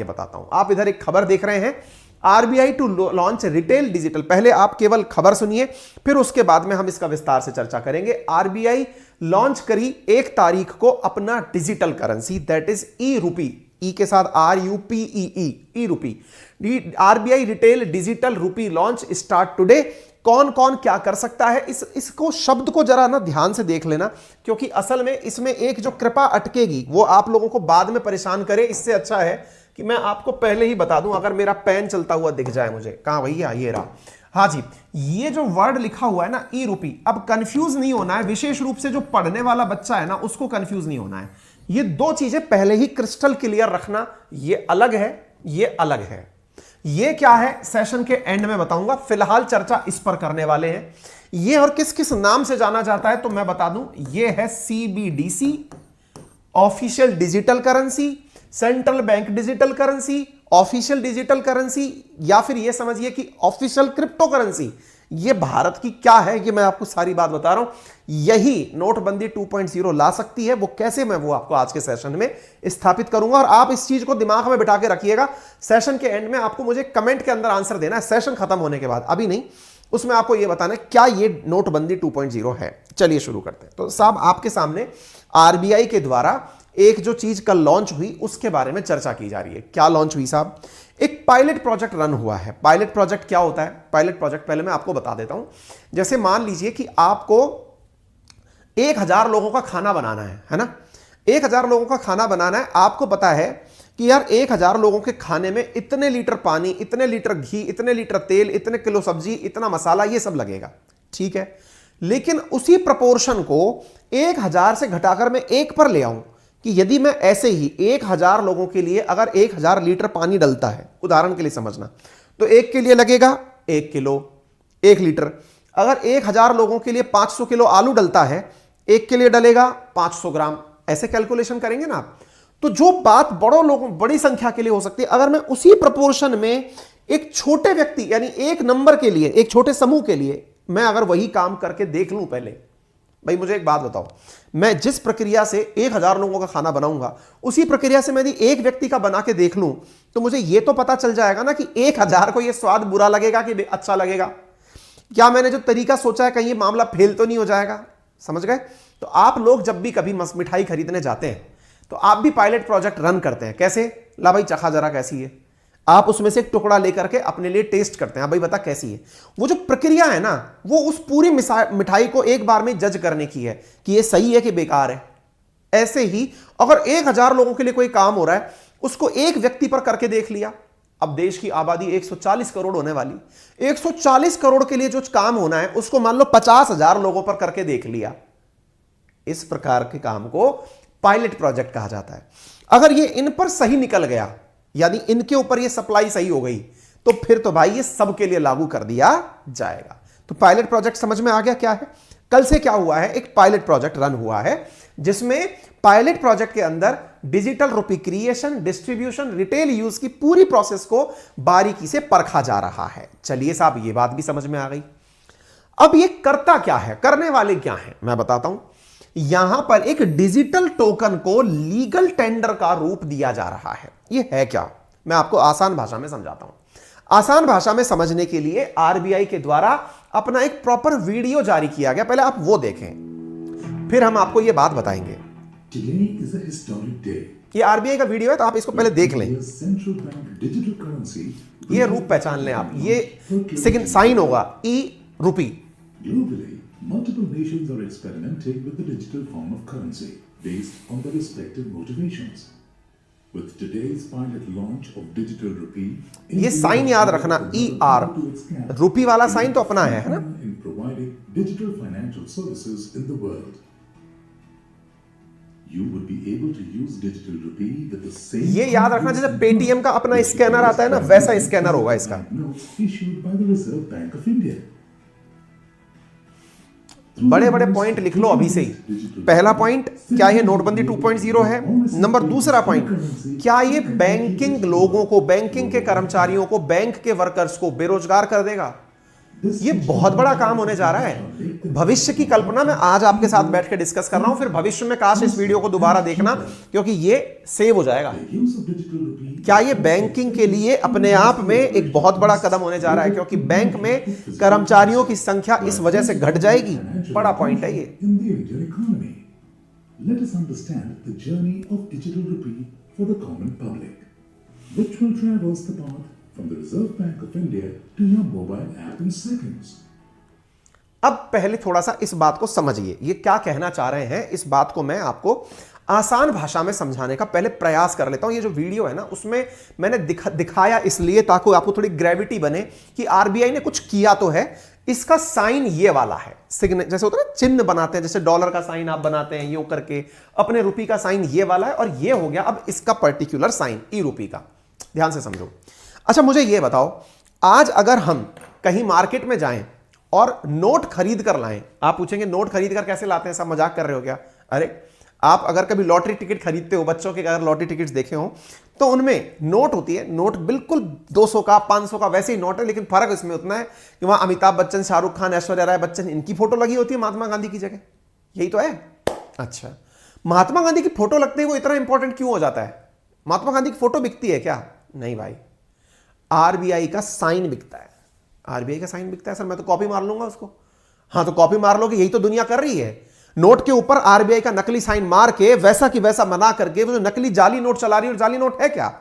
ये बताता हूं। आप इधर एक खबर देख रहे हैं, RBI to launch retail digital. पहले आप केवल खबर सुनिए, फिर उसके बाद में हम इसका विस्तार से चर्चा करेंगे। आरबीआई लॉन्च करी 1 तारीख को अपना डिजिटल करेंसी, दैट इज ई रूपी, ई के साथ RUPEE, ई रूपी। आरबीआई रिटेल डिजिटल रूपी लॉन्च स्टार्ट टुडे। कौन कौन क्या कर सकता है, इसको शब्द को जरा ना ध्यान से देख लेना, क्योंकि असल में इसमें एक जो कृपा अटकेगी वो आप लोगों को बाद में परेशान करे। इससे अच्छा है कि मैं आपको पहले ही बता दूं, अगर मेरा पेन चलता हुआ दिख जाए मुझे। कहां भैया, ये रहा। हाँ जी, ये जो वर्ड लिखा हुआ है ना ई रूपी, अब कंफ्यूज नहीं होना है, विशेष रूप से जो पढ़ने वाला बच्चा है ना उसको कंफ्यूज नहीं होना है। ये 2 चीजें पहले ही क्रिस्टल क्लियर रखना, ये अलग है, ये अलग है। ये क्या है सेशन के एंड में बताऊंगा, फिलहाल चर्चा इस पर करने वाले हैं। ये और किस किस नाम से जाना जाता है तो मैं बता दूं, ये है CBDC, official digital currency, central bank digital currency, official digital currency, या फिर ये समझिए कि ऑफिशियल क्रिप्टो करेंसी। ये भारत की क्या है, ये मैं आपको सारी बात बता रहा हूं। यही नोटबंदी 2.0 ला सकती है। वो कैसे, मैं वो आपको आज के सेशन में स्थापित करूंगा, और आप इस चीज को दिमाग में बिठा के रखिएगा। सेशन के एंड में आपको मुझे कमेंट के अंदर आंसर देना है, सेशन खत्म होने के बाद, अभी नहीं। उसमें आपको यह बताना है क्या ये नोटबंदी 2.0 है। चलिए शुरू करते हैं। तो साहब, आपके सामने आरबीआई के द्वारा एक जो चीज कल लॉन्च हुई उसके बारे में चर्चा की जा रही है। क्या लॉन्च हुई साहब? एक पायलट प्रोजेक्ट रन हुआ है। पायलट प्रोजेक्ट क्या होता है? पायलट प्रोजेक्ट पहले मैं आपको बता देता हूं। जैसे मान लीजिए कि आपको 1000 लोगों का खाना बनाना है ना? 1000 लोगों का खाना बनाना है। आपको पता है कि यार 1000 लोगों के खाने में इतने लीटर पानी, इतने लीटर घी, इतने लीटर तेल, इतने किलो सब्जी, इतना मसाला, ये सब लगेगा, ठीक है। लेकिन उसी प्रपोर्शन को 1000 से घटाकर मैं 1 पर ले आऊं कि यदि मैं ऐसे ही 1000 लोगों के लिए अगर 1000 लीटर पानी डलता है, उदाहरण के लिए समझना, तो 1 के लिए लगेगा 1 किलो 1 लीटर। अगर 1000 लोगों के लिए 500 किलो आलू डलता है, 1 के लिए डलेगा 500 ग्राम। ऐसे कैलकुलेशन करेंगे ना आप, तो जो बात बड़ी संख्या के लिए हो सकती है, अगर मैं उसी प्रपोर्शन में एक छोटे व्यक्ति यानी 1 नंबर के लिए, एक छोटे समूह के लिए मैं अगर वही काम करके देख लूं, पहले भाई मुझे एक बात बताओ, मैं जिस प्रक्रिया से 1000 लोगों का खाना बनाऊंगा उसी प्रक्रिया से मैं यदि एक व्यक्ति का बना के देख लूं, तो मुझे यह तो पता चल जाएगा ना कि 1000 को यह स्वाद बुरा लगेगा कि अच्छा लगेगा। क्या मैंने जो तरीका सोचा है कहीं ये मामला फेल तो नहीं हो जाएगा? समझ गए? तो आप लोग जब भी कभी मिठाई खरीदने जाते हैं तो आप भी पायलट प्रोजेक्ट रन करते हैं। कैसे? ला भाई चखा जरा कैसी है। आप उसमें से एक टुकड़ा लेकर के अपने लिए टेस्ट करते हैं, भाई बता कैसी है। वो जो प्रक्रिया है ना, वो उस पूरी मिठाई को एक बार में जज करने की है कि ये सही है कि बेकार है। ऐसे ही अगर 1000 लोगों के लिए कोई काम हो रहा है, उसको एक व्यक्ति पर करके देख लिया। अब देश की आबादी 140 करोड़ होने वाली, 140 करोड़ के लिए जो काम होना है उसको मान लो 50,000 लोगों पर करके देख लिया। इस प्रकार के काम को पायलट प्रोजेक्ट कहा जाता है। अगर ये इन पर सही निकल गया, यानी इनके ऊपर ये सप्लाई सही हो गई, तो फिर तो भाई ये सबके लिए लागू कर दिया जाएगा। तो पायलट प्रोजेक्ट समझ में आ गया क्या है? कल से क्या हुआ है, एक पायलट प्रोजेक्ट रन हुआ है जिसमें पायलट प्रोजेक्ट के अंदर digital rupee creation, distribution, retail use की पूरी प्रोसेस को बारीकी से परखा जा रहा है। चलिए साहब, ये बात भी समझ में आ गई। अब ये करता क्या है, करने वाले क्या है, मैं बताता हूं। यहां पर एक डिजिटल टोकन को लीगल टेंडर का रूप दिया जा रहा है। यह है क्या, मैं आपको आसान भाषा में समझाता हूं। आसान भाषा में समझने के लिए आरबीआई के द्वारा अपना एक प्रॉपर वीडियो जारी किया गया, पहले आप वो देखें, फिर हम आपको यह बात बताएंगे। ये आरबीआई का वीडियो है, तो आप इसको पहले देख लें। ये रूप पहचान लें आप, ये साइन होगा ई रूपी। Multiple nations are experimenting with the digital form of currency based on their respective motivations. With today's pilot launch of digital rupee, ये साइन याद रखना, ER, रूपी वाला साइन तो अपना है ना? In providing digital financial services in the world, you would be able to use digital rupee with the same. ये याद रखना, जैसे पेटीएम का अपना स्कैनर आता है ना, वैसा स्कैनर होगा इसका। Issued by the Reserve Bank of India. बड़े बड़े पॉइंट लिख लो अभी से ही। पहला पॉइंट, क्या ये नोटबंदी 2.0 है? नंबर दूसरा पॉइंट, क्या ये बैंकिंग लोगों को, बैंकिंग के कर्मचारियों को, बैंक के वर्कर्स को बेरोजगार कर देगा? ये बहुत बड़ा काम होने जा रहा है। भविष्य की कल्पना मैं आज आपके साथ बैठ के डिस्कस कर रहा हूं, फिर भविष्य में काश इस वीडियो को दोबारा देखना, क्योंकि ये सेव हो जाएगा। क्या ये बैंकिंग के लिए अपने आप में एक बहुत बड़ा कदम होने जा रहा है, क्योंकि बैंक में कर्मचारियों की संख्या इस वजह से घट जाएगी। बड़ा पॉइंट है ये। Let us understand the journey of digital rupee for the common public, which will traverse the path from the Reserve Bank of India to your mobile app in seconds. अब पहले थोड़ा सा इस बात को समझिए, ये क्या कहना चाह रहे हैं। इस बात को मैं आपको आसान भाषा में समझाने का पहले प्रयास कर लेता हूं। ये जो वीडियो है ना, उसमें मैंने दिखाया इसलिए ताकि आपको थोड़ी ग्रेविटी बने कि आरबीआई ने कुछ किया तो है। इसका साइन ये वाला है, सिग्नेचर जैसे होता है ना, चिन्ह बनाते हैं, जैसे डॉलर का साइन आप बनाते हैं यूं करके, अपने रुपये का साइन ये वाला है, और ये हो गया अब इसका पर्टिकुलर साइन ई रुपये का। ध्यान से समझो। अच्छा मुझे ये बताओ, आज अगर हम कहीं मार्केट में जाएं और नोट खरीद कर लाएं, आप पूछेंगे नोट खरीद कर कैसे लाते हैं, सब मजाक कर रहे हो क्या? अरे आप अगर कभी लॉटरी टिकट खरीदते हो, बच्चों के अगर लॉटरी टिकट्स देखे हो तो उनमें नोट होती है, नोट बिल्कुल 200 का 500 का वैसे ही नोट है, लेकिन फर्क इसमें उतना है कि वहां अमिताभ बच्चन, शाहरुख खान, ऐश्वर्या राय बच्चन, इनकी फोटो लगी होती है महात्मा गांधी की जगह। यही तो है। अच्छा, महात्मा गांधी की फोटो लगते ही वो इतना इंपॉर्टेंट क्यों हो जाता है? महात्मा गांधी की फोटो बिकती है क्या? नहीं भाई, आरबीआई का साइन बिकता है। आरबीआई का साइन बिकता है सर, मैं तो कॉपी मार लूंगा उसको। हाँ तो कॉपी मार लोगे, यही तो दुनिया कर रही है। नोट के ऊपर आरबीआई का नकली साइन मार के वैसा की वैसा बना करके वो जो नकली जाली नोट चला रही है, और जाली नोट है क्या?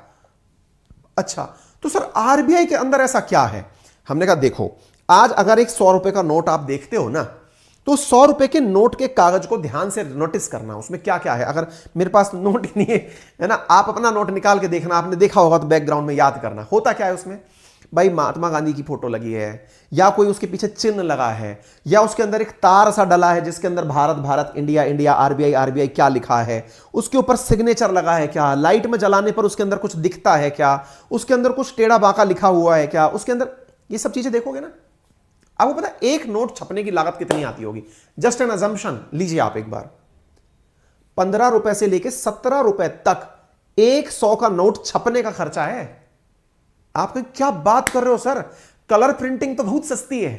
अच्छा तो सर आरबीआई के अंदर ऐसा क्या है? हमने कहा देखो, आज अगर एक 100 रुपए का नोट आप देखते हो ना, तो 100 रुपए के नोट के कागज को ध्यान से नोटिस करना, उसमें क्या क्या है। अगर मेरे पास नोट ही नहीं है ना, आप अपना नोट निकाल के देखना, आपने देखा होगा तो बैकग्राउंड में याद करना होता क्या है उसमें। भाई महात्मा गांधी की फोटो लगी है, या कोई उसके पीछे चिन्ह लगा है, या उसके अंदर एक तार सा डला है जिसके अंदर Bharat Bharat, India India, RBI RBI क्या लिखा है, उसके ऊपर सिग्नेचर लगा है क्या, लाइट में जलाने पर उसके अंदर कुछ दिखता है क्या, उसके अंदर कुछ टेढ़ा बांका लिखा हुआ है क्या, उसके अंदर ये सब चीजें देखोगे ना, आपको पता है एक नोट छपने की लागत कितनी आती होगी। जस्ट एन अजम्पशन लीजिए आप एक बार, 15 रुपए से लेकर 17 रुपए तक 100 का नोट छपने का खर्चा है। आप क्या बात कर रहे हो सर, कलर प्रिंटिंग तो बहुत सस्ती है।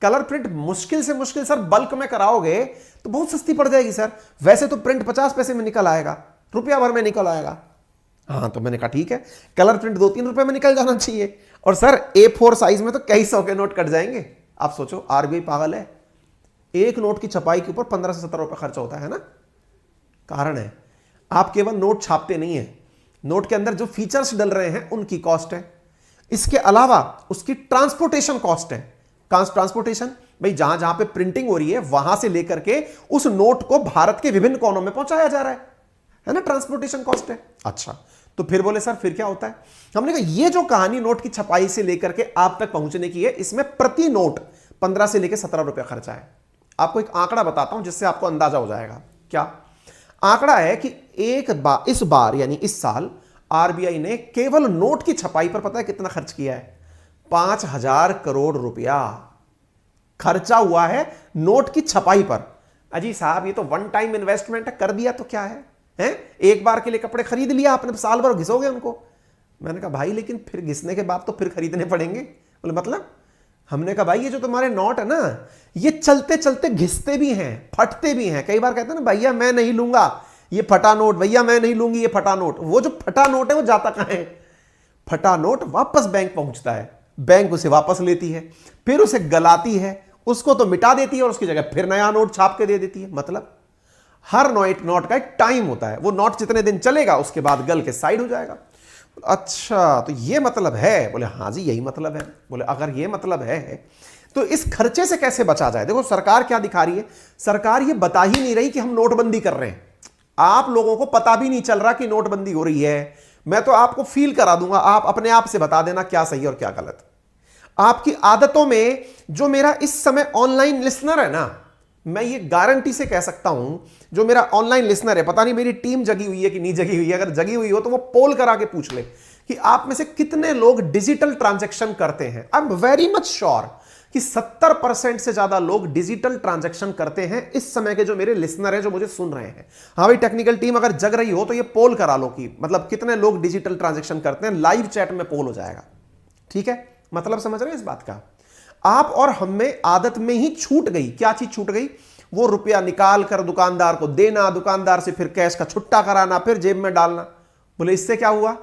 कलर प्रिंट मुश्किल से मुश्किल सर बल्क में कराओगे तो बहुत सस्ती पड़ जाएगी सर। वैसे तो प्रिंट 50 पैसे में निकल आएगा, रुपया भर में निकल आएगा। हाँ तो मैंने कहा ठीक है, कलर प्रिंट 2-3 रुपए में निकल जाना चाहिए, और सर A4 साइज में तो कई 100 के नोट कट जाएंगे। आप सोचो आरबीआई पागल है, एक नोट की छपाई के ऊपर 15 से 17 रुपए खर्चा होता है ना। कारण है आप केवल नोट छापते नहीं है, नोट के अंदर जो फीचर्स डल रहे हैं उनकी कॉस्ट है। इसके अलावा उसकी ट्रांसपोर्टेशन कॉस्ट है। ट्रांसपोर्टेशन भाई, जहां जहां पे प्रिंटिंग हो रही है वहां से लेकर के उस नोट को भारत के विभिन्न कोनों में पहुंचाया जा रहा है ना, ट्रांसपोर्टेशन कॉस्ट है। अच्छा तो फिर बोले सर फिर क्या होता है? हमने कहा ये जो कहानी नोट की छपाई से लेकर के आप तक पहुंचने की है, इसमें प्रति नोट 15 से लेकर 17 रुपया खर्चा है। आपको एक आंकड़ा बताता हूं जिससे आपको अंदाजा हो जाएगा। क्या आंकड़ा है कि इस बार यानी इस साल आरबीआई ने केवल नोट की छपाई पर पता है कितना खर्च किया है? 5000 करोड़ रुपया खर्चा हुआ है नोट की छपाई पर। अजी साहब ये तो वन टाइम इन्वेस्टमेंट है, कर दिया तो क्या है, हैं? एक बार के लिए कपड़े खरीद लिया आपने, साल भर घिसोगे उनको। मैंने कहा भाई लेकिन फिर घिसने के बाद तो फिर खरीदने पड़ेंगे। बोले मतलब? हमने कहा भाई ये जो तुम्हारे नोट है ना, ये चलते चलते घिसते भी हैं, फटते भी हैं। कई बार कहते हैं ना भैया मैं नहीं लूंगा ये फटा नोट, भैया मैं नहीं लूंगी ये फटा नोट। वो जो फटा नोट है वो जाता कहां है? फटा नोट वापस बैंक पहुंचता है, बैंक उसे वापस लेती है, फिर उसे गलाती है, उसको तो मिटा देती है और उसकी जगह फिर नया नोट छाप के दे देती है। मतलब हर नोट का एक टाइम होता है, वो नोट जितने दिन चलेगा उसके बाद गल के साइड हो जाएगा। अच्छा तो ये मतलब है? बोले हाँ जी यही मतलब है। बोले अगर ये मतलब है तो इस खर्चे से कैसे बचा जाए? देखो सरकार क्या दिखा रही है, सरकार ये बता ही नहीं रही कि हम नोटबंदी कर रहे हैं। आप लोगों को पता भी नहीं चल रहा कि नोटबंदी हो रही है। मैं तो आपको फील करा दूंगा, आप अपने आप से बता देना क्या सही और क्या गलत। आपकी आदतों में जो मेरा इस समय ऑनलाइन लिसनर है ना, मैं ये गारंटी से कह सकता हूं, जो मेरा ऑनलाइन लिसनर है, पता नहीं मेरी टीम जगी हुई है कि नहीं जगी हुई है, अगर जगी हुई हो तो वो पोल करा के पूछ ले कि आप में से कितने लोग डिजिटल ट्रांजैक्शन करते हैं। I am very much sure कि 70% से ज्यादा लोग डिजिटल ट्रांजैक्शन करते हैं इस समय के जो मेरे लिसनर हैं, जो मुझे सुन रहे हैं। हाँ भाई टेक्निकल टीम अगर जग रही हो तो ये पोल करा लो कि मतलब कितने लोग डिजिटल ट्रांजैक्शन करते हैं, लाइव चैट में पोल हो जाएगा। ठीक है, मतलब समझ रहे हैं इस बात का? आप और हम में आदत में ही छूट गई। क्या चीज छूट गई? वो रुपया निकाल कर दुकानदार को देना, दुकानदार से फिर कैश का छुट्टा कराना, फिर जेब में डालना। बोले इससे क्या हुआ?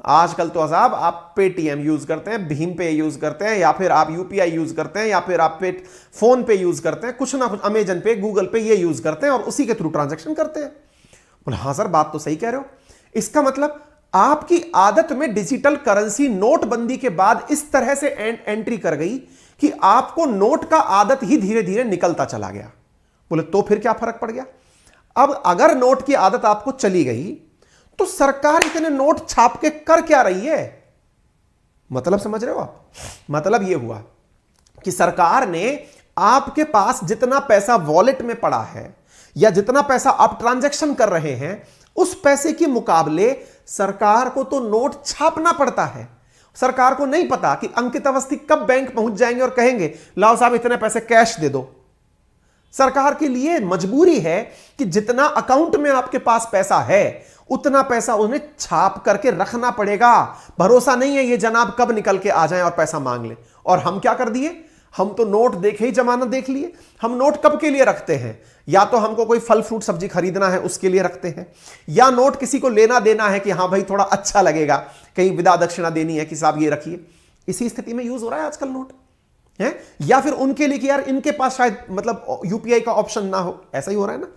आजकल तो साहब आप पेटीएम यूज करते हैं, भीम पे यूज करते हैं, या फिर आप यूपीआई यूज करते हैं, या फिर आप फोन पे यूज करते हैं, कुछ ना कुछ अमेजन पे, गूगल पे ये यूज करते हैं और उसी के थ्रू ट्रांजैक्शन करते हैं। बोले हाँ सर, बात तो सही कह रहे हो। इसका मतलब आपकी आदत में डिजिटल करेंसी नोटबंदी के बाद इस तरह से एंट्री कर गई कि आपको नोट का आदत ही धीरे धीरे निकलता चला गया। बोले तो फिर क्या फर्क पड़ गया? अब अगर नोट की आदत आपको चली गई तो सरकार इतने नोट छाप के कर क्या रही है? मतलब समझ रहे हो आप? मतलब यह हुआ कि सरकार ने आपके पास जितना पैसा वॉलेट में पड़ा है या जितना पैसा आप ट्रांजैक्शन कर रहे हैं, उस पैसे के मुकाबले सरकार को तो नोट छापना पड़ता है। सरकार को नहीं पता कि अंकित अवस्थी कब बैंक पहुंच जाएंगे और कहेंगे लाओ साहब इतने पैसे कैश दे दो। सरकार के लिए मजबूरी है कि जितना अकाउंट में आपके पास पैसा है उतना पैसा उन्हें छाप करके रखना पड़ेगा। भरोसा नहीं है ये जनाब कब निकल के आ जाएं और पैसा मांग ले। और हम क्या कर दिए? हम तो नोट देखे ही जमानत देख लिए। हम नोट कब के लिए रखते हैं? या तो हमको कोई फल फ्रूट सब्जी खरीदना है उसके लिए रखते हैं, या नोट किसी को लेना देना है कि हाँ भाई थोड़ा अच्छा लगेगा, कहीं विदा दक्षिणा देनी है कि साहब ये रखिए। इसी स्थिति में यूज हो रहा है आजकल नोट है। या फिर उनके लिए कि यार इनके पास शायद मतलब यूपीआई का ऑप्शन ना हो, ऐसा ही हो रहा है ना।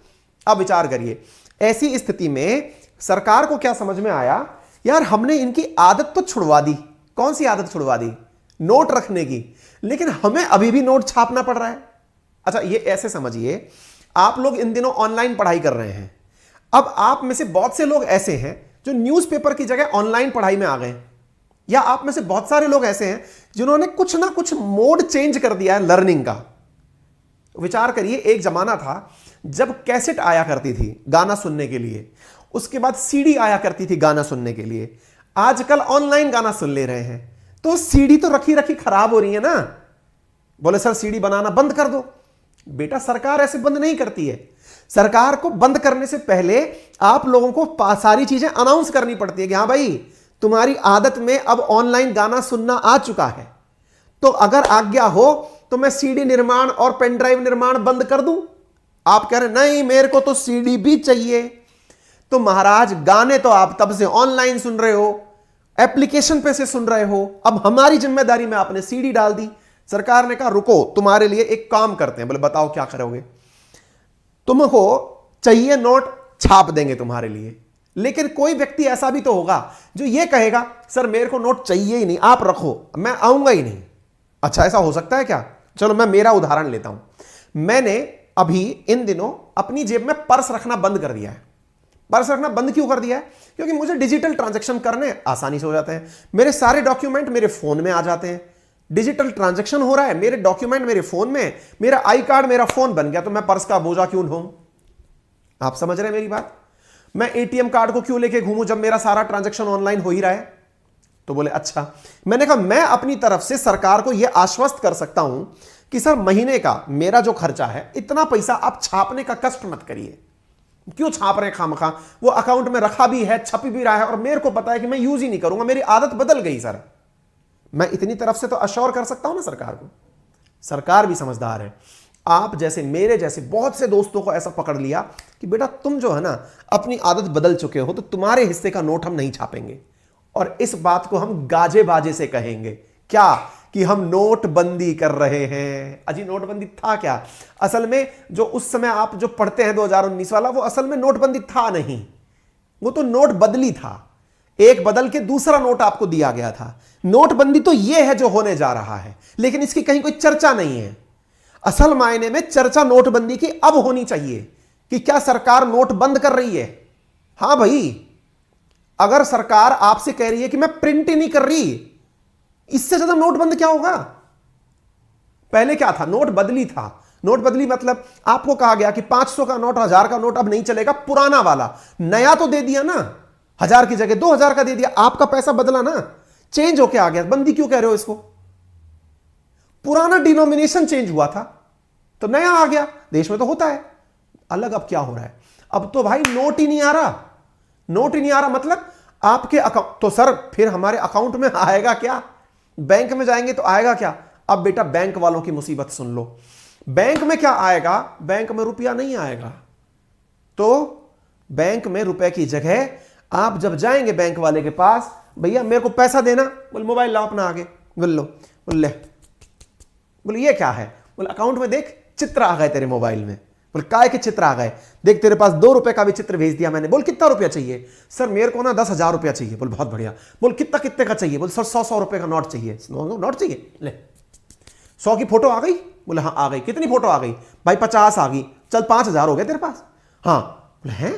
अब विचार करिए, ऐसी स्थिति में सरकार को क्या समझ में आया? यार हमने इनकी आदत तो छुड़वा दी। कौन सी आदत छुड़वा दी? नोट रखने की। लेकिन हमें अभी भी नोट छापना पड़ रहा है। अच्छा ये ऐसे समझिए, आप लोग इन दिनों ऑनलाइन पढ़ाई कर रहे हैं। अब आप में से बहुत से लोग ऐसे हैं जो न्यूज़पेपर की जगह ऑनलाइन पढ़ाई में आ गए, या आप में से बहुत सारे लोग ऐसे हैं जिन्होंने कुछ ना कुछ मोड चेंज कर दिया है लर्निंग का। विचार करिए, एक जमाना था जब कैसेट आया करती थी गाना सुनने के लिए, उसके बाद सीडी आया करती थी गाना सुनने के लिए। आजकल ऑनलाइन गाना सुन ले रहे हैं, तो सीडी तो रखी रखी खराब हो रही है ना। बोले सर सीडी बनाना बंद कर दो। बेटा सरकार ऐसे बंद नहीं करती है। सरकार को बंद करने से पहले आप लोगों को सारी चीजें अनाउंस करनी पड़ती है कि हाँ भाई तुम्हारी आदत में अब ऑनलाइन गाना सुनना आ चुका है, तो अगर आज्ञा हो तो मैं सीडी निर्माण और पेन ड्राइव निर्माण बंद कर दूं। आप कह रहे नहीं मेरे को तो सीडी भी चाहिए। तो महाराज गाने तो आप तब से ऑनलाइन सुन रहे हो, एप्लीकेशन पे से सुन रहे हो, अब हमारी जिम्मेदारी में आपने सीडी डाल दी। सरकार ने कहा रुको तुम्हारे लिए एक काम करते हैं। बोले बताओ क्या करोगे? तुमको चाहिए नोट, छाप देंगे तुम्हारे लिए। लेकिन कोई व्यक्ति ऐसा भी तो होगा जो ये कहेगा सर मेरे को नोट चाहिए ही नहीं, आप रखो, मैं आऊंगा ही नहीं। अच्छा ऐसा हो सकता है क्या? चलो मैं मेरा उदाहरण लेता हूं। मैंने अभी इन दिनों अपनी जेब में पर्स रखना बंद कर दिया है। पर्स रखना बंद क्यों कर दिया है? क्योंकि मुझे डिजिटल ट्रांजैक्शन करने आसानी से हो जाते हैं। मेरे सारे डॉक्यूमेंट मेरे फोन में आ जाते हैं। डिजिटल ट्रांजैक्शन हो रहा है, मेरे डॉक्यूमेंट मेरे फोन में, मेरा आई कार्ड मेरा फोन बन गया, तो मैं पर्स का बोझा क्यों ढूंढूं? आप समझ रहे हैं मेरी बात? मैं एटीएम कार्ड को क्यों लेके घूमूं जब मेरा सारा ट्रांजैक्शन ऑनलाइन हो ही रहा है? तो बोले अच्छा। मैंने कहा मैं अपनी तरफ से सरकार को यह आश्वस्त कर सकता हूं कि सर महीने का मेरा जो खर्चा है इतना पैसा आप छापने का कष्ट मत करिए। क्यों छाप रहे हैं खामखा? वो अकाउंट में रखा भी है, छप भी रहा है, और मेरे को पता है कि मैं यूज ही नहीं करूंगा, मेरी आदत बदल गई सर। मैं इतनी तरफ से तो अश्योर कर सकता हूं ना सरकार को। सरकार भी समझदार है। आप जैसे मेरे जैसे बहुत से दोस्तों को ऐसा पकड़ लिया कि बेटा तुम जो है ना अपनी आदत बदल चुके हो, तो तुम्हारे हिस्से का नोट हम नहीं छापेंगे। और इस बात को हम गाजे बाजे से कहेंगे क्या? कि हम नोटबंदी कर रहे हैं। अजी नोटबंदी था क्या? असल में जो उस समय आप जो पढ़ते हैं 2019 वाला, वो असल में नोटबंदी था नहीं, वो तो नोट बदली था। एक बदल के दूसरा नोट आपको दिया गया था। नोटबंदी तो यह है जो होने जा रहा है, लेकिन इसकी कहीं कोई चर्चा नहीं है। असल मायने में चर्चा नोटबंदी की अब होनी चाहिए कि क्या सरकार नोट बंद कर रही है। हां भाई, अगर सरकार आपसे कह रही है कि मैं प्रिंट ही नहीं कर रही, इससे ज्यादा नोट बंद क्या होगा? पहले क्या था? नोट बदली था। नोट बदली मतलब आपको कहा गया कि 500 का नोट, 1000 का नोट अब नहीं चलेगा, पुराना वाला। नया तो दे दिया ना, 1000 की जगह 2000 का दे दिया, आपका पैसा बदला ना, चेंज होके आ गया। बंदी क्यों कह रहे हो इसको? पुराना डिनोमिनेशन चेंज हुआ था तो नया आ गया। देश में तो होता है अलग। अब क्या हो रहा है? अब तो भाई नोट ही नहीं आ रहा। नोट ही नहीं आ रहा मतलब आपके अकाउंट, तो सर फिर हमारे अकाउंट में आएगा क्या? बैंक में जाएंगे तो आएगा क्या? अब बेटा बैंक वालों की मुसीबत सुन लो। बैंक में क्या आएगा? बैंक में रुपया नहीं आएगा। तो बैंक में रुपए की जगह आप जब जाएंगे बैंक वाले के पास, भैया मेरे को पैसा देना, बोल मोबाइल लाओ अपना आगे, बोल लो, बोल ले, बोल ये क्या है? बोल अकाउंट में देख चित्र आ गए तेरे मोबाइल में। बोल काय के चित्र आ गए? देख तेरे पास 2 रुपए का भी चित्र भेज दिया मैंने। बोल कितना रुपया चाहिए? सर मेरे को ना 10,000 रुपया चाहिए। बोल बहुत बढ़िया। बोल कितना कितने का चाहिए? बोल सर 100 रुपए का नोट चाहिए। नोट चाहिए? ले 100 की फोटो आ गई? बोले हाँ आ गई। कितनी फोटो आ गई? भाई 50 आ गई। चल 5,000 हो गए तेरे पास? हाँ। बोले हैं?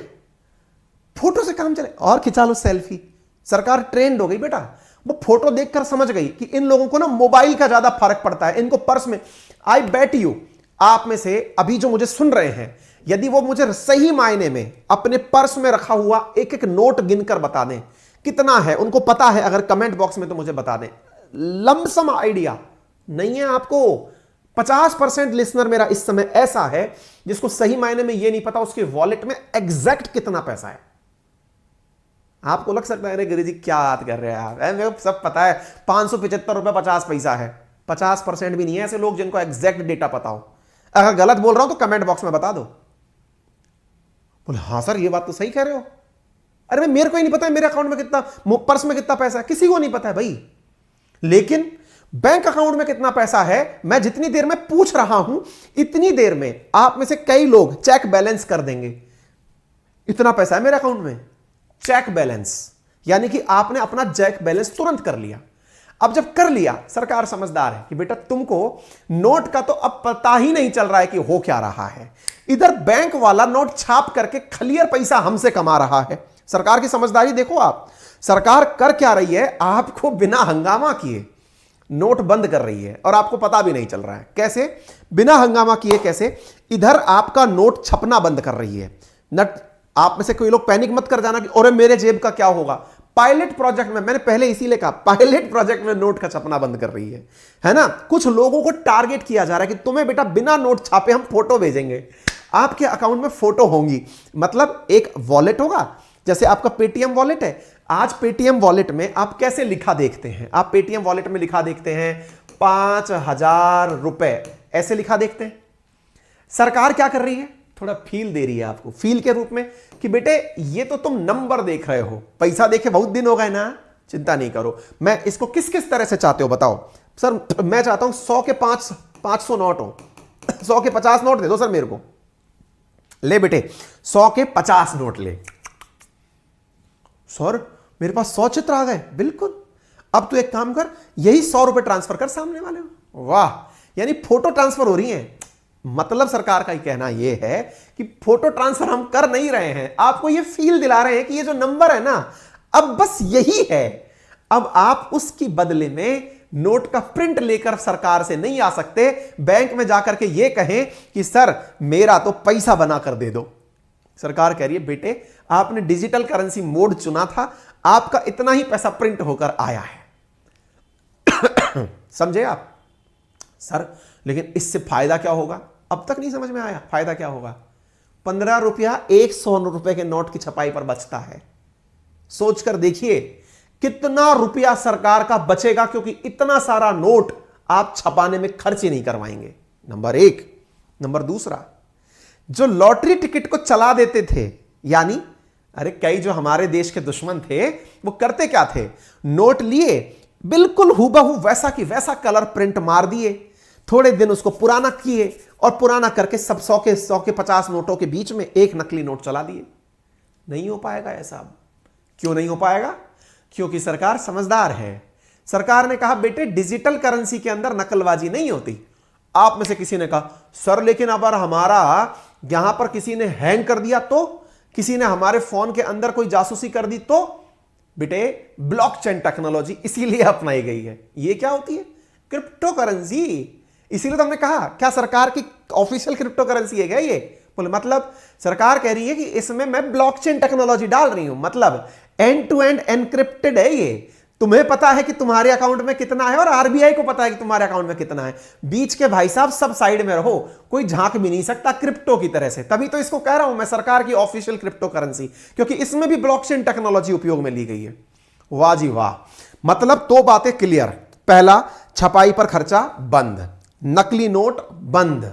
फोटो से काम चले? और खिंचा लो सेल्फी। सरकार ट्रेंड हो गई बेटा, वो फोटो देखकर समझ गई कि इन लोगों को ना मोबाइल का ज्यादा फर्क पड़ता है, इनको पर्स में। आई बेट यू आप में से अभी जो मुझे सुन रहे हैं, यदि वो मुझे सही मायने में अपने पर्स में रखा हुआ एक एक नोट गिनकर बता दें कितना है, उनको पता है अगर कमेंट बॉक्स में तो मुझे बता दें। लमसम आइडिया नहीं है आपको। 50% लिसनर मेरा इस समय ऐसा है जिसको सही मायने में यह नहीं पता उसके वॉलेट में एग्जैक्ट कितना पैसा है। आपको लग सकता है अरे गुरु जी क्या बात कर रहे हैं आप, मेरे को सब पता है 575 रुपए 50 पैसा है। 50% भी नहीं है ऐसे लोग जिनको एग्जैक्ट डेटा पता हो। अगर गलत बोल रहा हूं तो कमेंट बॉक्स में बता दो। बोले हाँ सर ये बात तो सही कह रहे हो। अरे भाई मेरे को ही नहीं पता है मेरे अकाउंट में कितना, पर्स में कितना पैसा है, किसी को नहीं पता है भाई। लेकिन बैंक अकाउंट में कितना पैसा है मैं जितनी देर में पूछ रहा हूं इतनी देर में आप में से कई लोग चेक बैलेंस कर देंगे। इतना पैसा है मेरे अकाउंट में, चेक बैलेंस, यानी कि आपने अपना चेक बैलेंस तुरंत कर लिया। अब जब कर लिया, सरकार समझदार है कि बेटा तुमको नोट का तो अब पता ही नहीं चल रहा है कि हो क्या रहा है। इधर बैंक वाला नोट छाप करके क्लियर पैसा हमसे कमा रहा है। सरकार की समझदारी देखो आप। सरकार कर क्या रही है? आपको बिना हंगामा किए नोट बंद कर रही है और आपको पता भी नहीं चल रहा है। कैसे बिना हंगामा किए? कैसे? इधर आपका नोट छपना बंद कर रही है। आप में से कोई लोग पैनिक मत कर जाना कि अरे मेरे जेब का क्या होगा। पायलट प्रोजेक्ट में, मैंने पहले इसीलिए कहा पायलट प्रोजेक्ट में नोट का छपना बंद कर रही है ना। कुछ लोगों को टारगेट किया जा रहा है कि तुम्हें बेटा बिना नोट छापे हम फोटो भेजेंगे, आपके अकाउंट में फोटो होंगी। मतलब एक वॉलेट होगा, जैसे आपका पेटीएम वॉलेट है। आज पेटीएम वॉलेट में आप कैसे लिखा देखते हैं? आप पेटीएम वॉलेट में लिखा देखते हैं 5,000 रुपए, ऐसे लिखा देखते हैं। सरकार क्या कर रही है? थोड़ा फील दे रही है आपको, फील के रूप में कि बेटे ये तो तुम नंबर देख रहे हो, पैसा देखे बहुत दिन हो गए ना, चिंता नहीं करो। मैं इसको किस किस तरह से चाहते हो बताओ? सर मैं चाहता हूं 100 के 500 नोट हो, 100 के 50 नोट दे दो सर मेरे को। ले बेटे 100 के 50 नोट ले। सर मेरे पास 100 चित्र आ गए। बिल्कुल। अब तू एक काम कर, यही 100 रुपए ट्रांसफर कर सामने वाले को। वाह, यानी फोटो ट्रांसफर हो रही है। मतलब सरकार का ही कहना यह है कि फोटो ट्रांसफर हम कर नहीं रहे हैं, आपको यह फील दिला रहे हैं कि ये जो नंबर है ना अब बस यही है। अब आप उसकी बदले में नोट का प्रिंट लेकर सरकार से नहीं आ सकते, बैंक में जाकर के ये कहें कि सर मेरा तो पैसा बना कर दे दो। सरकार कह रही है बेटे आपने डिजिटल करेंसी मोड चुना था, आपका इतना ही पैसा प्रिंट होकर आया है। समझे आप? सर लेकिन इससे फायदा क्या होगा? अब तक नहीं समझ में आया फायदा क्या होगा? 15 रुपया 100 रुपए के नोट की छपाई पर बचता है। सोचकर देखिए कितना रुपया सरकार का बचेगा, क्योंकि इतना सारा नोट आप छपाने में खर्च ही नहीं करवाएंगे। नंबर एक। नंबर दूसरा, जो लॉटरी टिकट को चला देते थे, यानी अरे कई जो हमारे देश के दुश्मन थे वो करते क्या थे? नोट लिए, बिल्कुल हूबहू वैसा की वैसा कलर प्रिंट मार दिए, थोड़े दिन उसको पुराना किए और पुराना करके सब 100 के 50 नोटों के बीच में एक नकली नोट चला दिए। नहीं हो पाएगा ऐसा। अब क्यों नहीं हो पाएगा? क्योंकि सरकार समझदार है। सरकार ने कहा बेटे डिजिटल करेंसी के अंदर नकलबाजी नहीं होती। आप में से किसी ने कहा सर लेकिन अगर हमारा यहां पर किसी ने हैंग कर दिया तो, किसी ने हमारे फोन के अंदर कोई जासूसी कर दी तो? बेटे ब्लॉकचेन टेक्नोलॉजी इसीलिए अपनाई गई है। ये क्या होती है? Crypto currency. इसीलिए तो हमने कहा क्या सरकार की ऑफिशियल क्रिप्टो करेंसी है क्या ये? बोले मतलब सरकार कह रही है कि इसमें मैं ब्लॉकचेन टेक्नोलॉजी डाल रही हूं, मतलब एंड टू एंड एनक्रिप्टेड है ये। तुम्हें पता है कि तुम्हारे अकाउंट में कितना है और आरबीआई को पता है कि तुम्हारे अकाउंट में कितना है। बीच के भाई साहब सब साइड में रहो, कोई झांक भी नहीं सकता क्रिप्टो की तरह से। तभी तो इसको कह रहा हूं मैं सरकार की ऑफिशियल क्रिप्टो करेंसी, क्योंकि इसमें भी ब्लॉकचेन टेक्नोलॉजी उपयोग में ली गई है। वाह जी वाह। मतलब दो बातें क्लियर। पहला, छपाई पर खर्चा बंद, नकली नोट बंद।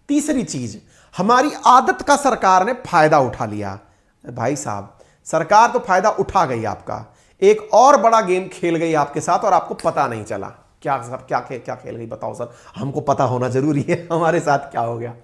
तीसरी चीज, हमारी आदत का सरकार ने फायदा उठा लिया। भाई साहब, सरकार तो फायदा उठा गई आपका, एक और बड़ा गेम खेल गई आपके साथ और आपको पता नहीं चला। क्या सब क्या खेल गई बताओ सर, हमको पता होना जरूरी है हमारे साथ क्या हो गया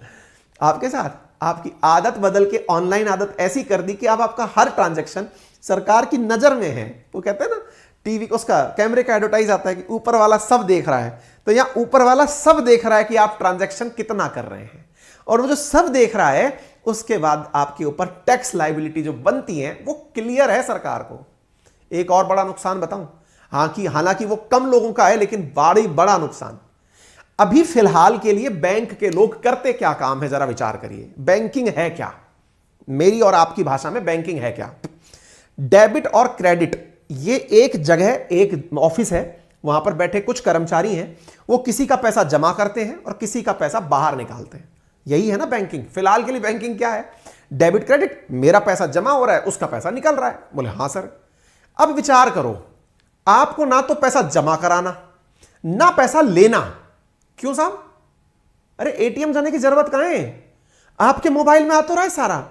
आपके साथ। आपकी आदत बदल के ऑनलाइन आदत ऐसी कर दी कि अब आपका हर ट्रांजैक्शन सरकार की नजर में है। वो कहते हैं ना, टीवी उसका कैमरे का एडवर्टाइज आता है कि ऊपर वाला सब देख रहा है, तो यहां ऊपर वाला सब देख रहा है कि आप ट्रांजैक्शन कितना कर रहे हैं, और वो जो सब देख रहा है उसके बाद आपके ऊपर टैक्स लायबिलिटी जो बनती है वो क्लियर है सरकार को। एक और बड़ा नुकसान बताऊं, हालांकि वो कम लोगों का है लेकिन बड़ा नुकसान। अभी फिलहाल के लिए बैंक के लोग करते क्या काम है, जरा विचार करिए। बैंकिंग है क्या, मेरी और आपकी भाषा में बैंकिंग है क्या? डेबिट और क्रेडिट, ये एक जगह, एक ऑफिस है, वहां पर बैठे कुछ कर्मचारी हैं, वो किसी का पैसा जमा करते हैं और किसी का पैसा बाहर निकालते हैं। यही है ना बैंकिंग। फिलहाल के लिए बैंकिंग क्या है? डेबिट क्रेडिट, मेरा पैसा जमा हो रहा है, उसका पैसा निकल रहा है। बोले हां सर। अब विचार करो, आपको ना तो पैसा जमा कराना ना पैसा लेना। क्यों साहब? अरे एटीएम जाने की जरूरत कहां है, आपके मोबाइल में आ तो रहा है सारा।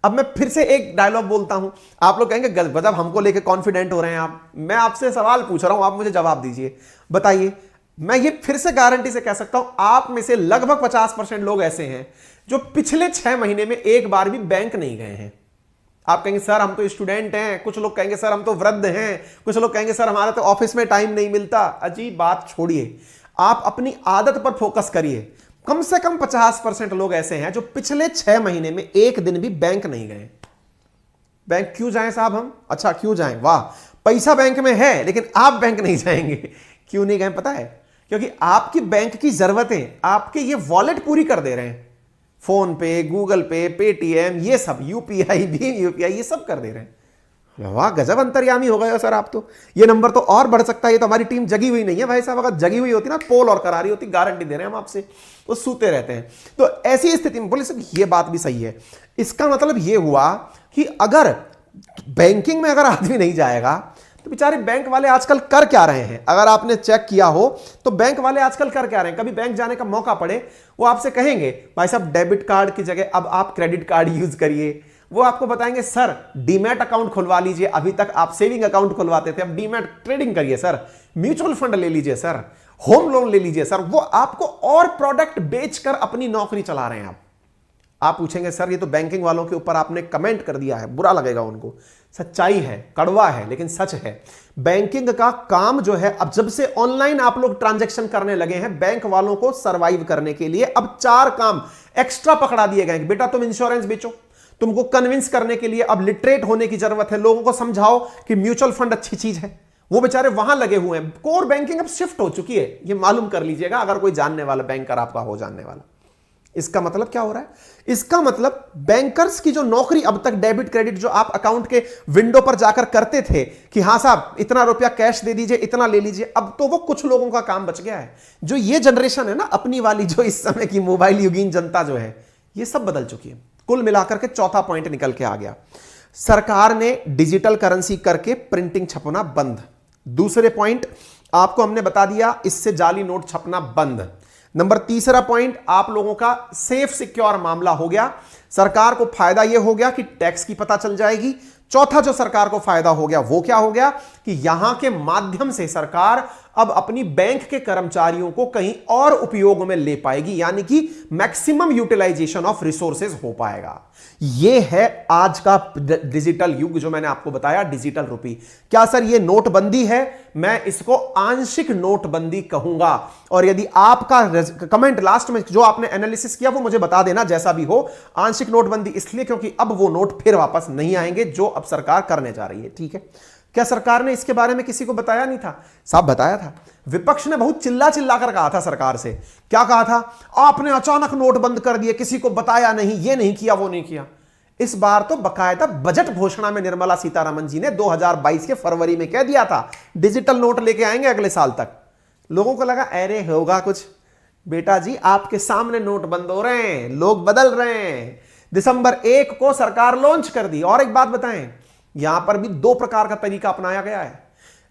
अब मैं फिर से एक डायलॉग बोलता हूं, आप लोग कहेंगे गजब हमको लेके कॉन्फिडेंट हो रहे हैं आप। मैं आपसे सवाल पूछ रहा हूं, आप मुझे जवाब दीजिए। बताइए, मैं ये फिर से गारंटी से कह सकता हूं, आप में से लगभग 50% लोग ऐसे हैं जो पिछले 6 महीने में एक बार भी बैंक नहीं गए हैं। आप कहेंगे सर हम तो स्टूडेंट हैं, कुछ लोग कहेंगे सर हम तो वृद्ध हैं, कुछ लोग कहेंगे सर हमारा तो ऑफिस में टाइम नहीं मिलता। अजीब बात छोड़िए, आप अपनी आदत पर फोकस करिए। कम से कम 50% लोग ऐसे हैं जो पिछले 6 महीने में एक दिन भी बैंक नहीं गए। बैंक क्यों जाएं साहब हम? अच्छा क्यों जाएं? वाह, पैसा बैंक में है लेकिन आप बैंक नहीं जाएंगे। क्यों नहीं गए पता है? क्योंकि आपकी बैंक की जरूरतें आपके ये वॉलेट पूरी कर दे रहे हैं। फोन पे, गूगल पे, पेटीएम, ये सब, यूपीआई, भीम यूपीआई, ये सब कर दे रहे हैं। वाह, गजब अंतर्यामी हो गए हो सर आप तो। ये नंबर तो और बढ़ सकता है। ये तो हमारी टीम जगी हुई नहीं है भाई साहब। अगर जगी हुई होती ना, पोल और करारी होती, गारंटी दे रहे हैं हम आपसे, वो सूते रहते हैं। तो ऐसी स्थिति में बोले सर ये बात भी सही है। इसका मतलब ये हुआ कि अगर बैंकिंग में अगर आदमी नहीं जाएगा तो बेचारे बैंक वाले आजकल कर क्या रहे हैं? अगर आपने चेक किया हो तो बैंक वाले आजकल कर क्या रहे हैं? कभी बैंक जाने का मौका पड़े, वो आपसे कहेंगे भाई साहब डेबिट कार्ड की जगह अब आप क्रेडिट कार्ड यूज करिए। वो आपको बताएंगे सर डीमैट अकाउंट खुलवा लीजिए, अभी तक आप सेविंग अकाउंट खुलवाते थे, अब डीमैट ट्रेडिंग करिए सर, म्यूचुअल फंड ले लीजिए सर, होम लोन ले लीजिए सर। वो आपको और प्रोडक्ट बेचकर अपनी नौकरी चला रहे हैं। आप पूछेंगे सर ये तो बैंकिंग वालों के ऊपर आपने कमेंट कर दिया है, बुरा लगेगा उनको। सच्चाई है, कड़वा है लेकिन सच है। बैंकिंग का काम जो है, अब जब से ऑनलाइन आप लोग ट्रांजैक्शन करने लगे हैं, बैंक वालों को सरवाइव करने के लिए अब 4 काम एक्स्ट्रा पकड़ा दिए गए। बेटा तुम इंश्योरेंस बेचो, तुमको कन्विंस करने के लिए अब लिटरेट होने की जरूरत है, लोगों को समझाओ कि म्यूचुअल फंड अच्छी चीज है। वो बेचारे वहां लगे हुए हैं। कोर बैंकिंग अब शिफ्ट हो चुकी है, ये मालूम कर लीजिएगा अगर कोई जानने वाला बैंकर आपका हो जानने वाला। इसका मतलब क्या हो रहा है? इसका मतलब बैंकर्स की जो नौकरी अब तक डेबिट क्रेडिट जो आप अकाउंट के विंडो पर जाकर करते थे कि हां साहब इतना रुपया कैश दे दीजिए, इतना ले लीजिए, अब तो वो कुछ लोगों का काम बच गया है। जो ये जनरेशन है ना अपनी वाली, जो इस समय की मोबाइल युगीन जनता जो है, ये सब बदल चुकी है। कुल मिलाकर के चौथा पॉइंट निकल के आ गया, सरकार ने डिजिटल करेंसी करके प्रिंटिंग छपना बंद। दूसरे पॉइंट आपको हमने बता दिया, इससे जाली नोट छपना बंद। नंबर तीसरा पॉइंट आप लोगों का सेफ सिक्योर मामला हो गया। सरकार को फायदा यह हो गया कि टैक्स की पता चल जाएगी। चौथा जो सरकार को फायदा हो गया वो क्या हो गया कि यहां के माध्यम से सरकार अब अपनी बैंक के कर्मचारियों को कहीं और उपयोग में ले पाएगी, यानी कि मैक्सिमम यूटिलाइजेशन ऑफ रिसोर्सेज हो पाएगा। यह है आज का डिजिटल युग जो मैंने आपको बताया, डिजिटल रुपी। क्या सर ये नोटबंदी है? मैं इसको आंशिक नोटबंदी कहूंगा। और यदि आपका कमेंट लास्ट में जो आपने एनालिसिस किया वो मुझे बता देना, जैसा भी हो। आंशिक नोटबंदी इसलिए क्योंकि अब वो नोट फिर वापस नहीं आएंगे जो अब सरकार करने जा रही है। ठीक है, क्या सरकार ने इसके बारे में किसी को बताया नहीं था? साहब बताया था। विपक्ष ने बहुत चिल्ला चिल्ला कर कहा था सरकार से। क्या कहा था? आपने अचानक नोट बंद कर दिए, किसी को बताया नहीं, ये नहीं किया, वो नहीं किया। इस बार तो बकायदा बजट घोषणा में निर्मला सीतारमण जी ने 2022 के फरवरी में कह दिया था डिजिटल नोट लेके आएंगे अगले साल तक। लोगों को लगा अरे होगा कुछ। बेटा जी आपके सामने नोट बंद हो रहे हैं, लोग बदल रहे हैं। दिसंबर 1 को सरकार लॉन्च कर दी। और एक बात बताएं, यहां पर भी 2 प्रकार का तरीका अपनाया गया है।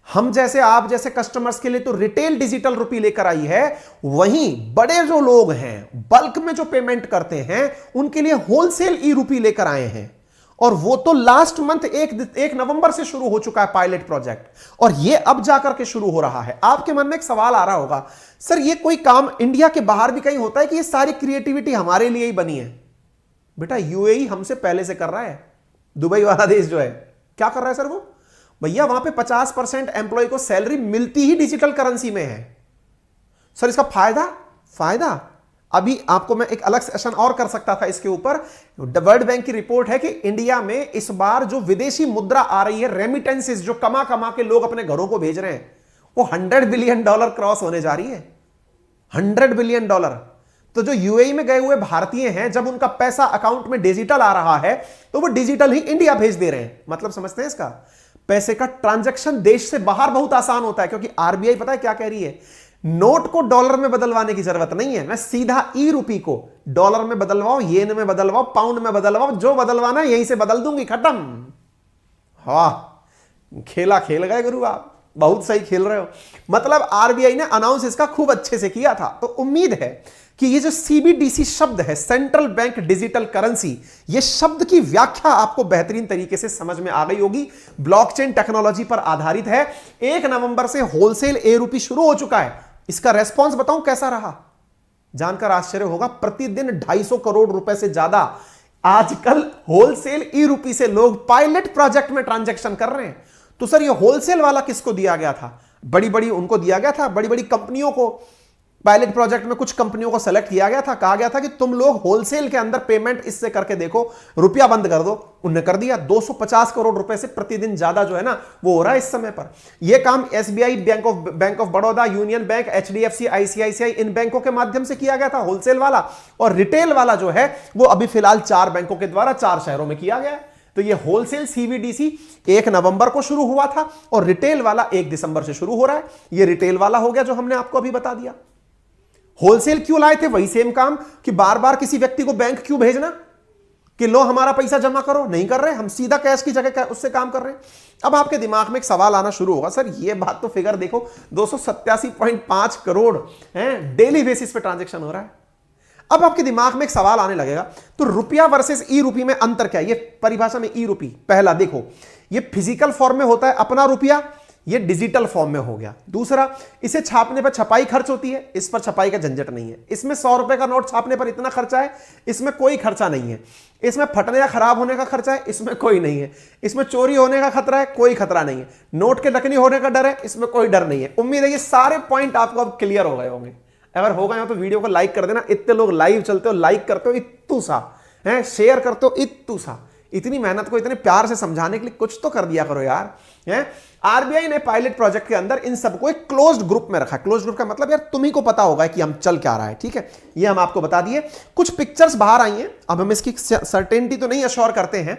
हम जैसे आप जैसे कस्टमर्स के लिए तो रिटेल डिजिटल रुपी लेकर आई है, वहीं बड़े जो लोग हैं बल्क में जो पेमेंट करते हैं उनके लिए होलसेल ई रुपी लेकर आए हैं। और वो तो लास्ट मंथ 1 नवंबर से शुरू हो चुका है पायलट प्रोजेक्ट, और ये अब जाकर के शुरू हो रहा है। आपके मन में एक सवाल आ रहा होगा, सर ये कोई काम इंडिया के बाहर भी कहीं होता है कि ये सारी क्रिएटिविटी हमारे लिए ही बनी है? बेटा यूएई हमसे पहले से कर रहा है। दुबई वाला देश जो है क्या कर रहा है सर? वो भैया वहां पे 50% एम्प्लॉय को सैलरी मिलती ही डिजिटल करेंसी में है। सर इसका फायदा अभी आपको मैं एक अलग सेशन और कर सकता था इसके ऊपर। वर्ल्ड बैंक की रिपोर्ट है कि इंडिया में इस बार जो विदेशी मुद्रा आ रही है, रेमिटेंसेस जो कमा कमा के लोग अपने घरों को भेज रहे हैं, वो $100 बिलियन क्रॉस होने जा रही है। $100 बिलियन। तो जो यूएई में गए हुए भारतीय हैं, जब उनका पैसा अकाउंट में डिजिटल आ रहा है तो वो डिजिटल ही इंडिया भेज दे रहे हैं। मतलब समझते हैं इसका? पैसे का ट्रांजैक्शन देश से बाहर बहुत आसान होता है, क्योंकि आरबीआई पता है क्या कह रही है? नोट को डॉलर में बदलवाने की जरूरत नहीं है, मैं सीधा ई रुपी को डॉलर में बदलवाओ, येन में बदलवाओ, पाउंड में बदलवाओ, जो बदलवाना है यहीं से बदल दूंगी, खत्म। हाँ, खेला खेल गए गुरु, आप बहुत सही खेल रहे हो। मतलब आरबीआई ने अनाउंस इसका खूब अच्छे से किया था। तो उम्मीद है कि ये जो सीबीडीसी शब्द है, सेंट्रल बैंक डिजिटल करेंसी, ये शब्द की व्याख्या आपको बेहतरीन तरीके से समझ में आ गई होगी। ब्लॉकचेन टेक्नोलॉजी पर आधारित है। 1 नवंबर से होलसेल ए रुपी शुरू हो चुका है। इसका रेस्पॉन्स बताऊं कैसा रहा? जानकर आश्चर्य होगा, प्रतिदिन 250 करोड़ रुपए से ज्यादा आजकल होलसेल ई रुपी से लोग पायलट प्रोजेक्ट में ट्रांजैक्शन कर रहे हैं। तो सर ये होलसेल वाला किसको दिया गया था? बड़ी बड़ी उनको दिया गया था, बड़ी बड़ी कंपनियों को। पायलट प्रोजेक्ट में कुछ कंपनियों को सेलेक्ट किया गया था, कहा गया था कि तुम लोग होलसेल के अंदर पेमेंट इससे करके देखो, रुपया बंद कर दो। उन्होंने कर दिया। 250 करोड़ रुपए से प्रतिदिन ज्यादा जो है ना वो हो रहा है इस समय पर। यह काम SBI, bank of Baroda, union bank, HDFC, ICICI, इन बैंकों के माध्यम से किया गया था होलसेल वाला। और रिटेल वाला जो है वो अभी फिलहाल 4 बैंकों के द्वारा 4 शहरों में किया गया है। तो ये होलसेल सीबीडीसी 1 नवंबर को शुरू हुआ था और रिटेल वाला 1 दिसंबर से शुरू हो रहा है। ये रिटेल वाला हो गया जो हमने आपको अभी बता दिया। होलसेल क्यों लाए थे? वही सेम काम कि बार बार किसी व्यक्ति को बैंक क्यों भेजना कि लो हमारा पैसा जमा करो। नहीं कर रहे हम, सीधा कैश की जगह उससे काम कर रहे हैं। अब आपके दिमाग में एक सवाल आना शुरू होगा, सर ये बात तो फिगर देखो, 287.5 करोड़ हैं डेली बेसिस पे ट्रांजैक्शन हो रहा है। अब आपके दिमाग में एक सवाल आने लगेगा, तो रुपया वर्सेस ई रुपी में अंतर क्या है? ये परिभाषा में ई रुपी, पहला देखो, ये फिजिकल फॉर्म में होता है अपना रुपया, ये डिजिटल फॉर्म में हो गया। दूसरा, इसे छापने पर छपाई खर्च होती है, इस पर छपाई का झंझट नहीं है। इसमें 100 रुपए का नोट छापने पर इतना खर्चा है, इसमें कोई खर्चा नहीं है। इसमें फटने या खराब होने का खर्चा है, इसमें कोई नहीं है। इसमें चोरी होने का खतरा है, कोई खतरा नहीं है। नोट के नकली होने का डर है, इसमें कोई डर नहीं है। उम्मीद है ये सारे पॉइंट आपको अब क्लियर हो गए होंगे। अगर हो गए हो तो वीडियो को लाइक कर देना। इतने लोग लाइव चलते हो, लाइक करते हो इत्तू सा है, शेयर करते हो इत्तू सा। इतनी मेहनत को इतने प्यार से समझाने के लिए कुछ तो कर दिया करो यार। आरबीआई ने पायलट प्रोजेक्ट के अंदर इन सबको एक क्लोज्ड ग्रुप में रखा। क्लोज्ड ग्रुप का मतलब यार तुम्ही को पता होगा कि हम चल क्या रहा है, ठीक है? ये हम आपको बता दिए। कुछ पिक्चर्स बाहर आई हैं, अब हम इसकी सर्टेनिटी तो नहीं अश्योर करते हैं,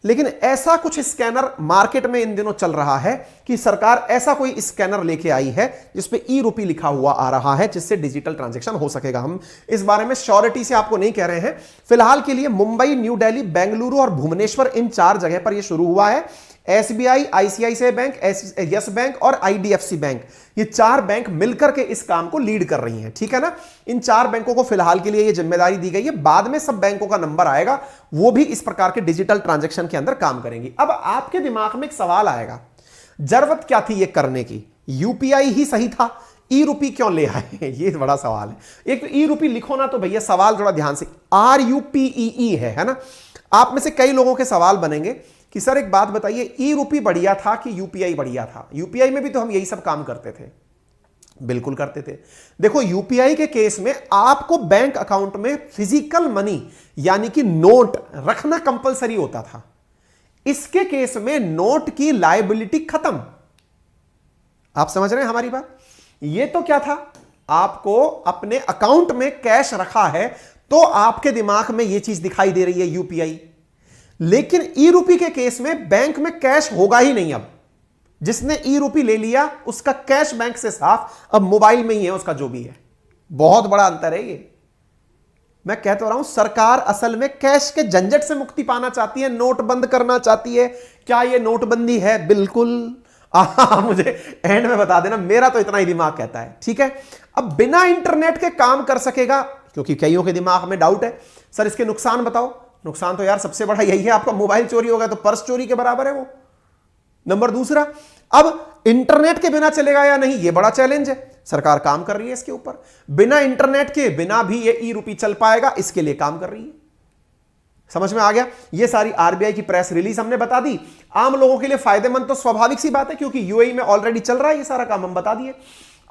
लेकिन ऐसा कुछ स्कैनर मार्केट में इन दिनों चल रहा है कि सरकार ऐसा कोई स्कैनर लेके आई है जिसपे ई रुपी लिखा हुआ आ रहा है, जिससे डिजिटल ट्रांजैक्शन हो सकेगा। हम इस बारे में श्योरिटी से आपको नहीं कह रहे हैं। फिलहाल के लिए मुंबई, न्यू दिल्ली, बेंगलुरु और भुवनेश्वर, इन 4 जगह पर यह शुरू हुआ है। SBI, ICICI bank, yes bank और आईडीएफसी बैंक, ये 4 बैंक मिलकर के इस काम को लीड कर रही हैं, ठीक है ना? इन 4 बैंकों को फिलहाल के लिए ये जिम्मेदारी दी गई है। बाद में सब बैंकों का नंबर आएगा, वो भी इस प्रकार के डिजिटल ट्रांजैक्शन के अंदर काम करेंगी। अब आपके दिमाग में एक सवाल आएगा, जरूरत क्या थी ये करने की? यूपीआई ही सही था, ई रुपी क्यों ले आए? ये बड़ा सवाल है। एक तो ई रुपी लिखो ना तो भैया सवाल थोड़ा ध्यान से, RUPEE है ना? आप में से कई लोगों के सवाल बनेंगे कि सर एक बात बताइए, ई रुपी बढ़िया था कि यूपीआई बढ़िया था? यूपीआई में भी तो हम यही सब काम करते थे। बिल्कुल करते थे। देखो यूपीआई के केस में आपको बैंक अकाउंट में फिजिकल मनी यानी कि नोट रखना कंपलसरी होता था। इसके केस में नोट की लायबिलिटी खत्म। आप समझ रहे हैं हमारी बात? ये तो क्या था, आपको अपने अकाउंट में कैश रखा है तो आपके दिमाग में यह चीज दिखाई दे रही है यूपीआई। लेकिन ई रुपी के केस में बैंक में कैश होगा ही नहीं। अब जिसने ई रुपी ले लिया उसका कैश बैंक से साफ, अब मोबाइल में ही है उसका जो भी है। बहुत बड़ा अंतर है ये। मैं कह तो रहा हूं, सरकार असल में कैश के झंझट से मुक्ति पाना चाहती है, नोट बंद करना चाहती है। क्या ये नोटबंदी है? बिल्कुल। मुझे एंड में बता देना, मेरा तो इतना ही दिमाग कहता है। ठीक है, अब बिना इंटरनेट के काम कर सकेगा, क्योंकि कईयों के दिमाग में डाउट है, सर इसके नुकसान बताओ। नुकसान तो यार सबसे बड़ा यही है, आपका मोबाइल चोरी होगा तो पर्स चोरी के बराबर है वो। नंबर दूसरा, अब इंटरनेट के बिना चलेगा या नहीं, ये बड़ा चैलेंज है। सरकार काम कर रही है इसके ऊपर, बिना इंटरनेट के बिना भी ये ई रूपी चल पाएगा, इसके लिए काम कर रही है। समझ में आ गया? ये सारी आरबीआई की प्रेस रिलीज हमने बता दी। आम लोगों के लिए फायदेमंद तो स्वाभाविक सी बात है, क्योंकि यूएई में ऑलरेडी चल रहा है ये सारा काम, हम बता दिए।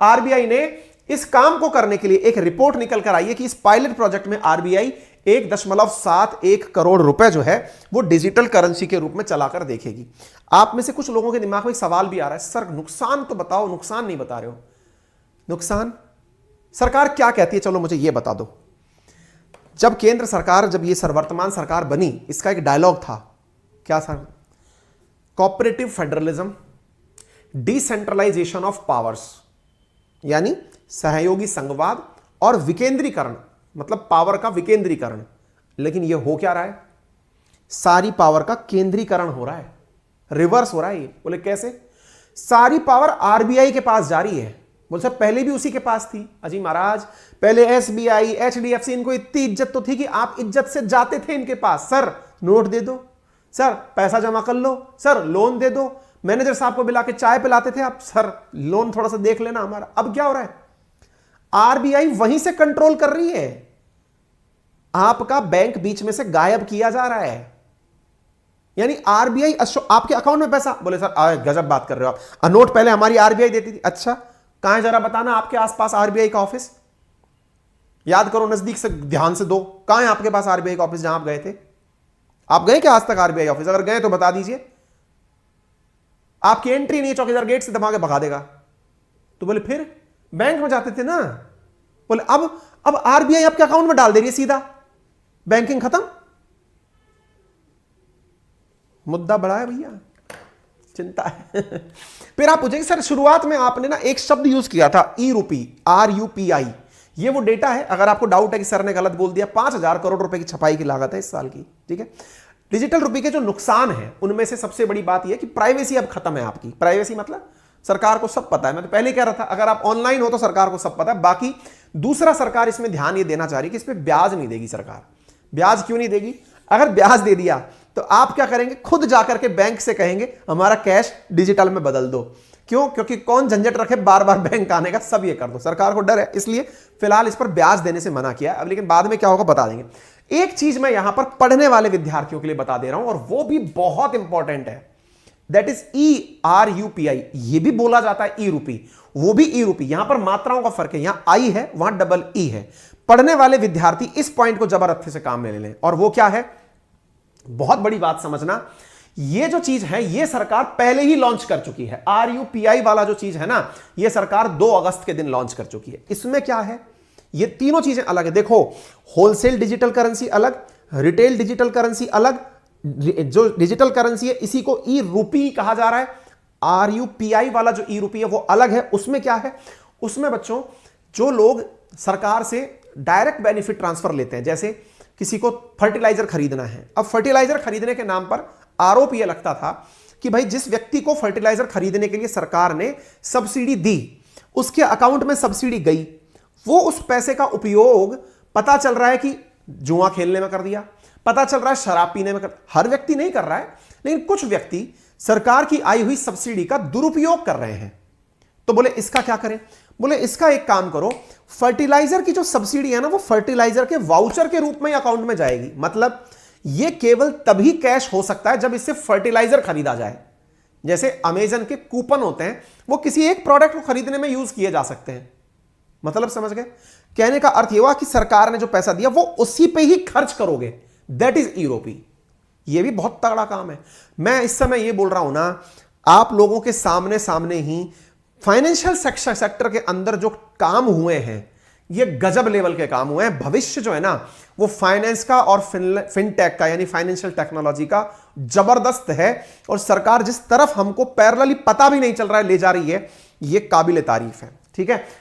आरबीआई ने इस काम को करने के लिए एक रिपोर्ट निकल कर आई है कि इस पायलट प्रोजेक्ट में आरबीआई 1.71 करोड़ रुपए जो है वो डिजिटल करेंसी के रूप में चलाकर देखेगी। आप में से कुछ लोगों के दिमाग में एक सवाल भी आ रहा है, सर नुकसान तो बताओ, नुकसान नहीं बता रहे हो। नुकसान सरकार क्या कहती है, चलो मुझे यह बता दो। जब केंद्र सरकार, जब ये वर्तमान सरकार बनी, इसका एक डायलॉग था, क्या sir? Cooperative federalism, decentralisation of powers, यानी सहयोगी संघवाद और विकेंद्रीकरण, मतलब पावर का विकेंद्रीकरण। लेकिन ये हो क्या रहा है? सारी पावर का केंद्रीकरण हो रहा है, रिवर्स हो रहा है। ये बोले कैसे? सारी पावर आरबीआई के पास जा रही है। बोल सर पहले भी उसी के पास थी। अजी महाराज, पहले एसबीआई, एचडीएफसी, इनको इतनी इज्जत तो थी कि आप इज्जत से जाते थे इनके पास, सर नोट दे दो, सर पैसा जमा कर लो, सर लोन दे दो। मैनेजर साहब को बुला के चाय पिलाते थे आप, सर लोन थोड़ा सा देख लेना हमारा। अब क्या हो रहा है? आरबीआई वहीं से कंट्रोल कर रही है, आपका बैंक बीच में से गायब किया जा रहा है। यानी आरबीआई आपके अकाउंट में पैसा, बोले सर गजब बात कर रहे हो आप, नोट पहले हमारी आरबीआई देती थी। अच्छा कहां है जरा बताना आपके आसपास आरबीआई का ऑफिस, याद करो, नजदीक से ध्यान से दो, कहां है आपके पास आरबीआई का ऑफिस जहां आप गए थे? आप गए क्या आज तक आरबीआई ऑफिस? अगर गए तो बता दीजिए। आपकी एंट्री नहीं, चौकीदार गेट से दबा के भगा देगा। तो बोले फिर बैंक में जाते थे ना। बोले अब आरबीआई आपके अकाउंट में डाल दे रही है सीधा, बैंकिंग खत्म। मुद्दा बड़ा है भैया, चिंता है। फिर आप पूछेंगे सर शुरुआत में आपने ना एक शब्द यूज किया था, ई रूपी, RUPI। ये वो डेटा है, अगर आपको डाउट है कि सर ने गलत बोल दिया, 5,000 करोड़ रुपए की छपाई की लागत है इस साल की। ठीक है, डिजिटल रूपी के जो नुकसान है उनमें से सबसे बड़ी बात यह कि प्राइवेसी अब खत्म है आपकी। प्राइवेसी मतलब सरकार को सब पता है। मैं तो पहले कह रहा था, अगर आप ऑनलाइन हो तो सरकार को सब पता है। बाकी दूसरा, सरकार इसमें ध्यान ये देना चाह रही है कि इस पर ब्याज नहीं देगी सरकार। ब्याज क्यों नहीं देगी? अगर ब्याज दे दिया तो आप क्या करेंगे? खुद जाकर के बैंक से कहेंगे हमारा कैश डिजिटल में बदल दो। क्यों? क्योंकि कौन झंझट रखे बार बार बैंक आने का, सब ये कर दो। सरकार को डर है, इसलिए फिलहाल इस पर ब्याज देने से मना किया है। अब लेकिन बाद में क्या होगा बता देंगे। एक चीज मैं यहां पर पढ़ने वाले विद्यार्थियों के लिए बता दे रहा हूं, और वो भी बहुत इंपॉर्टेंट है, दैट इज ERUPI। ये भी बोला जाता है ई रूपी, वो भी ई रूपी। यहां पर मात्राओं का फर्क है, यहां आई है, वहां डबल ई है। पढ़ने वाले विद्यार्थी इस पॉइंट को जबरदस्ती से काम में ले लें। और वो क्या है? बहुत बड़ी बात समझना, ये जो चीज है ये सरकार पहले ही लॉन्च कर चुकी है। RUPI वाला जो चीज है ना, ये सरकार 2 अगस्त के दिन लॉन्च कर चुकी है। इसमें क्या है? ये तीनों चीजें अलग है। देखो, होलसेल डिजिटल करेंसी अलग, रिटेल डिजिटल करेंसी अलग, जो डिजिटल करेंसी है इसी को ई रूपी कहा जा रहा है। RUPI वाला जो ई रूपी है वो अलग है। उसमें क्या है? उसमें बच्चों जो लोग सरकार से डायरेक्ट बेनिफिट ट्रांसफर लेते हैं, जैसे किसी को फर्टिलाइजर खरीदना है, अब फर्टिलाइजर खरीदने के नाम पर आरोप यह लगता था कि भाई जिस व्यक्ति को फर्टिलाइजर खरीदने के लिए सरकार ने सब्सिडी दी, उसके अकाउंट में सब्सिडी गई, वो उस पैसे का उपयोग पता चल रहा है कि जुआ खेलने में कर दिया, पता चल रहा है शराब पीने में कर। हर व्यक्ति नहीं कर रहा है, लेकिन कुछ व्यक्ति सरकार की आई हुई सब्सिडी का दुरुपयोग कर रहे हैं। तो बोले इसका क्या करें? बोले इसका एक काम करो, फर्टिलाइजर की जो सब्सिडी है ना, वो फर्टिलाइजर के वाउचर के रूप में अकाउंट में जाएगी। मतलब ये केवल तभी कैश हो सकता है जब इससे फर्टिलाइजर खरीदा जाए। जैसे अमेजन के कूपन होते हैं, वो किसी एक प्रोडक्ट को खरीदने में यूज किए जा सकते हैं। मतलब समझ गए? कहने का अर्थ यह हुआ कि सरकार ने जो पैसा दिया वो उसी पे ही खर्च करोगे, दैट इज ई-रूपी। ये भी बहुत तगड़ा काम है। मैं इस समय ये बोल रहा हूं ना, आप लोगों के सामने सामने ही फाइनेंशियल सेक्टर के अंदर जो काम हुए हैं, ये गजब लेवल के काम हुए हैं। भविष्य जो है ना, वो फाइनेंस का और फिनटेक का, यानी फाइनेंशियल टेक्नोलॉजी का जबरदस्त है। और सरकार जिस तरफ हमको पैरेलली पता भी नहीं चल रहा है ले जा रही है, ये काबिल तारीफ है। ठीक है।